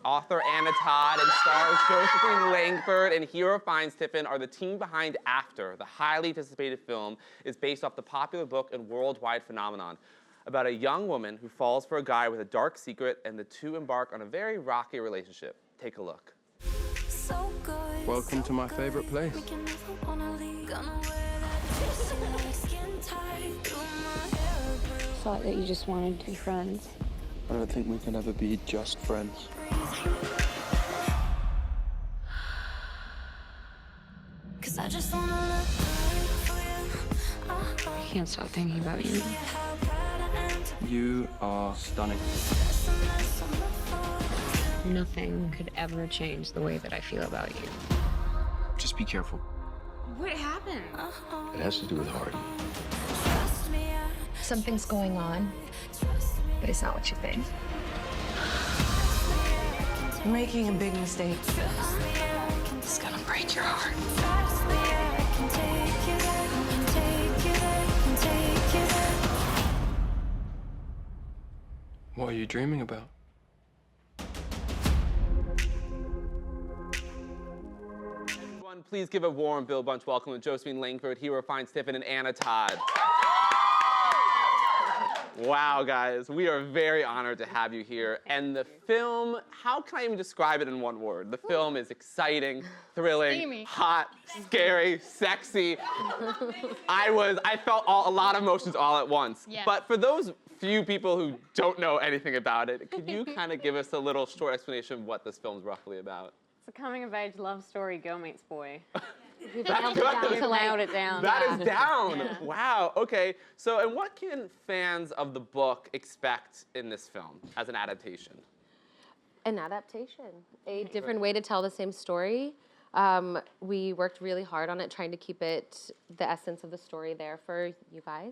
Author Anna Todd and stars Josephine Langford and hero Fiennes-Tiffin are the team behind After. The highly anticipated film is based off the popular book and worldwide phenomenon about a young woman who falls for a guy with a dark secret, and the two embark on a very rocky relationship. Take a look. Welcome to my favorite place. Thought that you just wanted to be friends. I don't think we can ever be just friends. I just wanna look for you. I can't stop thinking about you. You are stunning. Nothing could ever change the way that I feel about you. Just be careful. What happened? It has to do with Hardy. Something's going on, but it's not what you think. You're making a big mistake. It's gonna break your heart. What are you dreaming about? Everyone, please give a warm Bill Bunch welcome to Josephine Langford, hero Fiennes-Tiffin, and Anna Todd. Wow, guys, we are very honored to have you here. And the film, how can I even describe it in one word? The film is exciting, thrilling, hot, scary, sexy. I felt a lot of emotions all at once. Yeah. But for those few people who don't know anything about it, could you kind of give us a little short explanation of what this film's roughly about? It's a coming-of-age love story, girl meets boy. We've nailed it down. That is down. Yeah. Wow. Okay. So, and what can fans of the book expect in this film as an adaptation? An adaptation, a different way to tell the same story. We worked really hard on it, trying to keep it, the essence of the story there for you guys.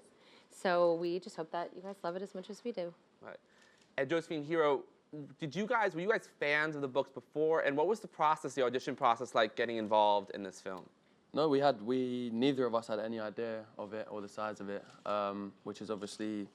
So we just hope that you guys love it as much as we do. Right. And Josephine, hero, were you guys fans of the books before? And what was the process, the audition process, like getting involved in this film? No, neither of us had any idea of it or the size of it, which is obviously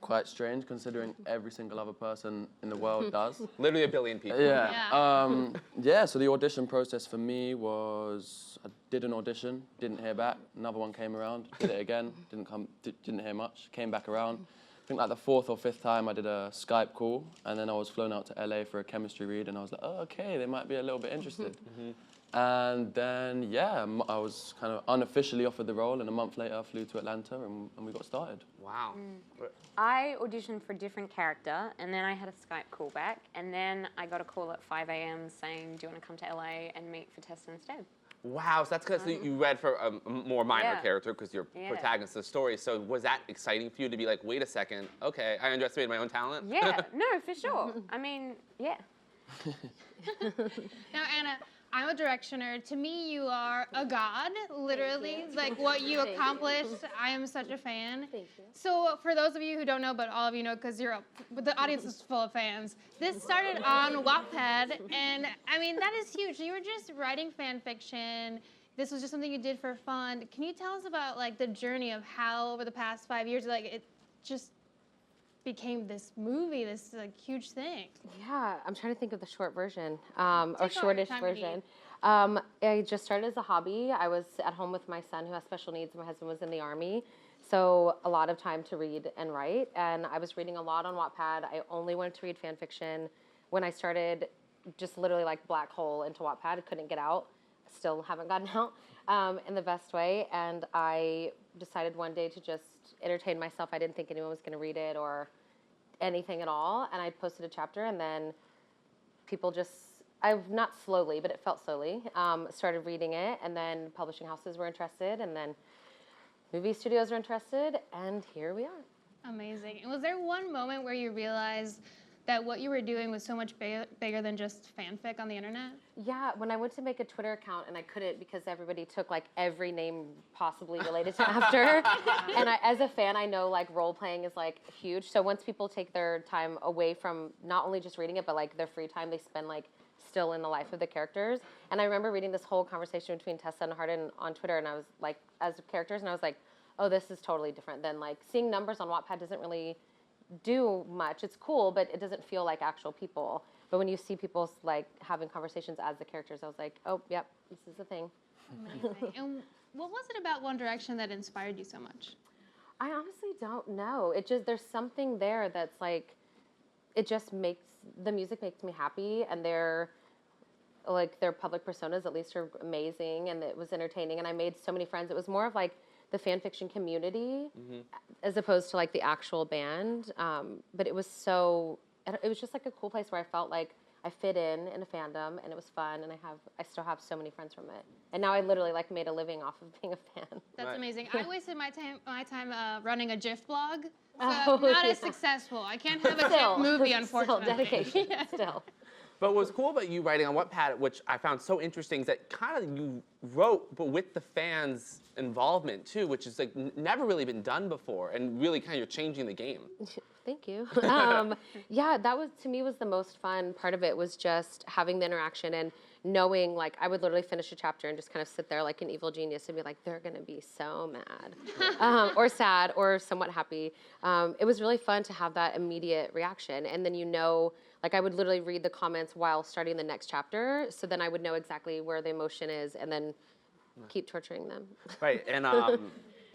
quite strange considering every single other person in the world does. Literally a billion people. Yeah. So the audition process for me was, I did an audition, didn't hear back. Another one came around, did it again, didn't hear much, came back around. I think like the fourth or fifth time I did a Skype call, and then I was flown out to LA for a chemistry read, and I was like, oh, okay, they might be a little bit interested. And then, yeah, I was kind of unofficially offered the role, and a month later I flew to Atlanta and we got started. Wow. I auditioned for a different character, and then I had a Skype call back, and then I got a call at 5 a.m. saying, do you want to come to LA and meet for Tessa instead? Wow, so that's because you read for a more minor character because you're protagonist of the story. So was that exciting for you to be like, wait a second, okay, I underestimated my own talent? Yeah, no, for sure. I mean, yeah. Now, Anna, I'm a directioner. To me, you are a god, literally. Like what you accomplished, I am such a fan. Thank you. So for those of you who don't know, but all of you know because the audience is full of fans, this started on Wattpad, and I mean, that is huge. You were just writing fan fiction. This was just something you did for fun. Can you tell us about like the journey of how over the past 5 years, like it just became this movie, this like huge thing? Yeah, I'm trying to think of the short version, or shortish version. I I just started as a hobby. I was at home with my son who has special needs. My husband was in the Army, so a lot of time to read and write. And I was reading a lot on Wattpad. I only wanted to read fan fiction. When I started, just literally like black hole into Wattpad, I couldn't get out. Still haven't gotten out in the best way. And I decided one day to just entertain myself. I didn't think anyone was going to read it or anything at all. And I posted a chapter, and then people just, not slowly, but it felt slowly, started reading it. And then publishing houses were interested, and then movie studios were interested, and here we are. Amazing. And was there one moment where you realized that what you were doing was so much bigger than just fanfic on the internet? Yeah, when I went to make a Twitter account, and I couldn't because everybody took like every name possibly related to After. And as a fan, I know like role playing is like huge. So once people take their time away from not only just reading it, but like their free time they spend like still in the life of the characters. And I remember reading this whole conversation between Tessa and Hardin on Twitter, and I was like, as characters, and I was like, oh, this is totally different than like seeing numbers on Wattpad doesn't really do much. It's cool, but it doesn't feel like actual people. But when you see people like having conversations as the characters, I was like, oh, yep, this is the thing. Amazing. And what was it about One Direction that inspired you so much? I honestly don't know. It just, there's something there that's like, it just makes, the music makes me happy, and their public personas at least are amazing, and it was entertaining, and I made so many friends. It was more of like the fan fiction community as opposed to like the actual band. But it was just like a cool place where I felt like I fit in a fandom, and it was fun, and I still have so many friends from it. And now I literally like made a living off of being a fan. That's amazing. I wasted my time running a GIF blog, so Oh, not as yeah. successful. I can't have a GIF movie, unfortunately. Still, dedication, still. But what's cool about you writing on Wattpad, which I found so interesting, is that kind of you wrote, but with the fans' involvement too, which is like never really been done before, and really kind of you're changing the game. Thank you. Yeah, that was, to me, was the most fun part of it, was just having the interaction and knowing, like, I would literally finish a chapter and just kind of sit there like an evil genius and be like, they're gonna be so mad, or sad, or somewhat happy. It was really fun to have that immediate reaction, and then like I would literally read the comments while starting the next chapter, so then I would know exactly where the emotion is, and then keep torturing them. Right, and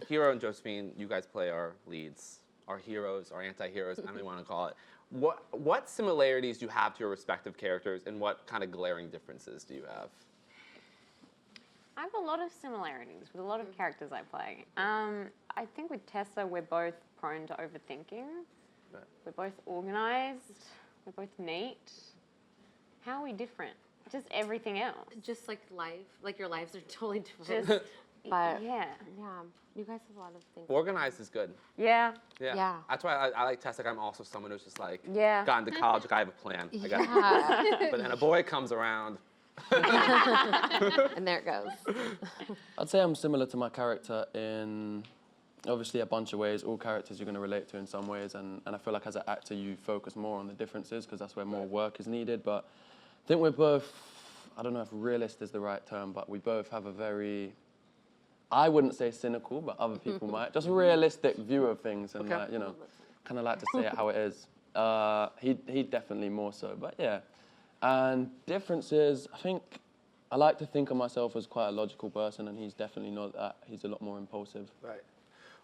Hero and Josephine, you guys play our leads, our heroes, our anti-heroes, I don't even want to call it. What similarities do you have to your respective characters, and what kind of glaring differences do you have? I have a lot of similarities with a lot of characters I play. I think with Tessa, we're both prone to overthinking. Right. We're both organized. We're both neat. How are we different? Just everything else. Just like life, like your lives are totally different. Just, But yeah. You guys have a lot of things. Organized is good. Yeah. Yeah. That's why I like Tessa. Like, I'm also someone who's just like, Yeah. got into college, like, I have a plan. I got Yeah. But then a boy comes around. And there it goes. I'd say I'm similar to my character in obviously a bunch of ways. All characters you're going to relate to in some ways, and I feel like as an actor you focus more on the differences because that's where more work is needed. But I think we're both, I don't know if realist is the right term, but we both have a very, I wouldn't say cynical, but other people might, just a realistic view of things, and you know, kind of like to say it how it is. He definitely more so, but yeah. And differences, I think I like to think of myself as quite a logical person, and he's definitely not that. He's a lot more impulsive. Right.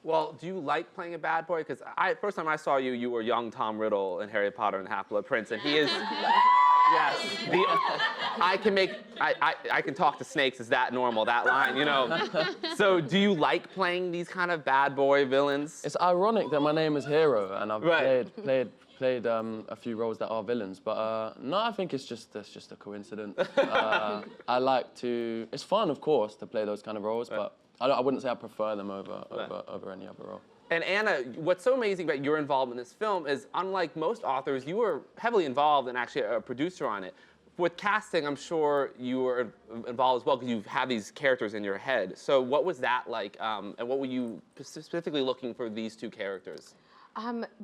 Well, do you like playing a bad boy? Because first time I saw you, you were young Tom Riddle in Harry Potter and the Half-Blood Prince, and he is, yes, I can talk to snakes. Is that normal? That line, you know. So, do you like playing these kind of bad boy villains? It's ironic that my name is Hero, and I've Right. played a few roles that are villains, but no, I think it's just a coincidence. I like to. It's fun, of course, to play those kind of roles, but I wouldn't say I prefer them over any other role. And Anna, what's so amazing about your involvement in this film is, unlike most authors, you were heavily involved and actually a producer on it. With casting, I'm sure you were involved as well because you have these characters in your head. So what was that like, and what were you specifically looking for these two characters?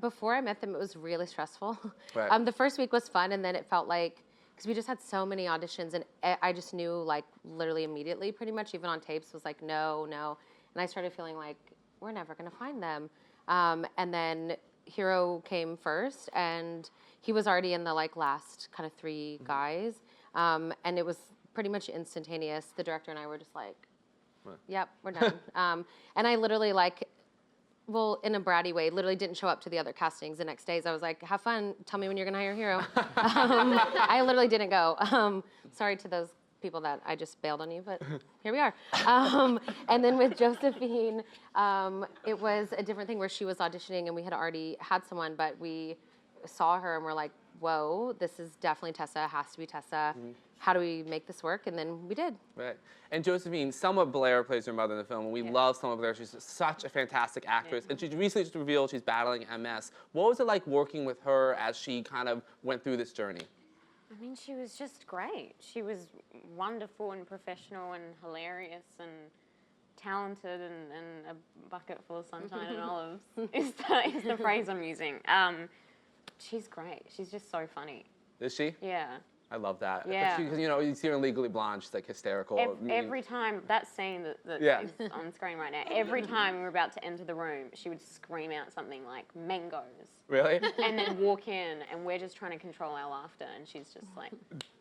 Before I met them, it was really stressful. Right. The first week was fun, and then it felt like, because we just had so many auditions, and I just knew, like, literally immediately, pretty much, even on tapes, was like, no. And I started feeling like, we're never going to find them. And then Hero came first, and he was already in the, like, last kind of 3 guys. And it was pretty much instantaneous. The director and I were just like, yep, we're done. And I literally, like, well, in a bratty way, literally didn't show up to the other castings the next days. I was like, have fun. Tell me when you're going to hire Hero. I literally didn't go. Sorry to those people that I just bailed on you, but here we are. And then with Josephine, it was a different thing where she was auditioning and we had already had someone, but we saw her and we're like, whoa, this is definitely Tessa. It has to be Tessa. How do we make this work? And then we did. Right. And Josephine, Selma Blair plays her mother in the film, and we love Selma Blair. She's such a fantastic actress. And she recently just revealed she's battling MS. What was it like working with her as she kind of went through this journey? I mean, she was just great. She was wonderful and professional and hilarious and talented and a bucket full of sunshine and olives is the phrase I'm using. She's great. She's just so funny. Is she? Yeah. I love that. Yeah. Because, you know, you see her in Legally Blonde, she's like hysterical. Every time, that scene that Yeah. is on screen right now, every time we were about to enter the room, she would scream out something like, mangoes. Really? And then walk in, and we're just trying to control our laughter, and she's just like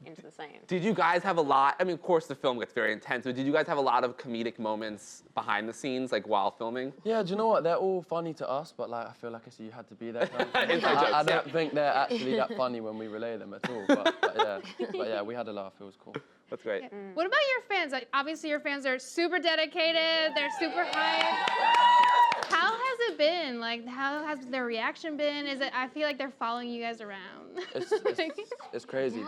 into the same. Did you guys have a lot, I mean, of course the film gets very intense, but did you guys have a lot of comedic moments behind the scenes, like while filming? Yeah, do you know what? They're all funny to us, but like I feel like you had to be there. Kind of Inside jokes, I don't think they're actually that funny when we relay them at all. But yeah, we had a laugh. It was cool. That's great. Yeah. What about your fans? Like, obviously, your fans are super dedicated. They're super hyped. How has it been? Like, how has their reaction been? Is it? I feel like they're following you guys around. It's crazy.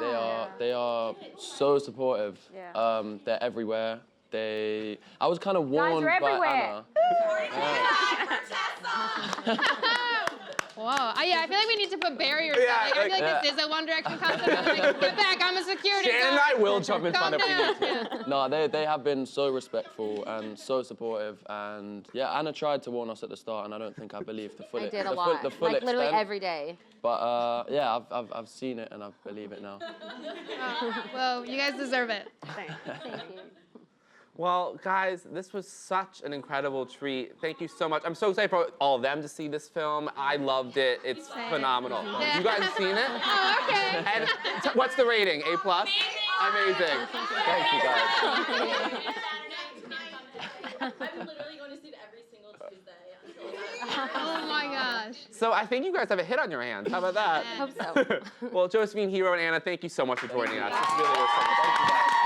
They are so supportive. Yeah. They're everywhere. I was kind of warned Guys are by everywhere. Anna. Whoa. Yeah, I feel like we need to put barriers. Yeah, I feel like yeah. this is a One Direction concert. Like, get back, I'm a security Shannon and guard. I will jump in front Calm if we need down. to. Yeah. No, they have been so respectful and so supportive. And yeah, Anna tried to warn us at the start, and I don't think I believed the full I did a the lot. Full, the full like literally extent. every day. But yeah, I've seen it and I believe it now. Well, you guys deserve it. Thanks. Thank you. Well, guys, this was such an incredible treat. Thank you so much. I'm so excited for all of them to see this film. I loved it. It's phenomenal. Yeah. You guys seen it? Oh, okay. And what's the rating? A+? Amazing. Thank you, guys. I'm literally going to see it every single Tuesday. Oh my gosh. So I think you guys have a hit on your hands. How about that? Hope so. Well, Josephine, Hero, and Anna, thank you so much for joining us. This really was so much fun.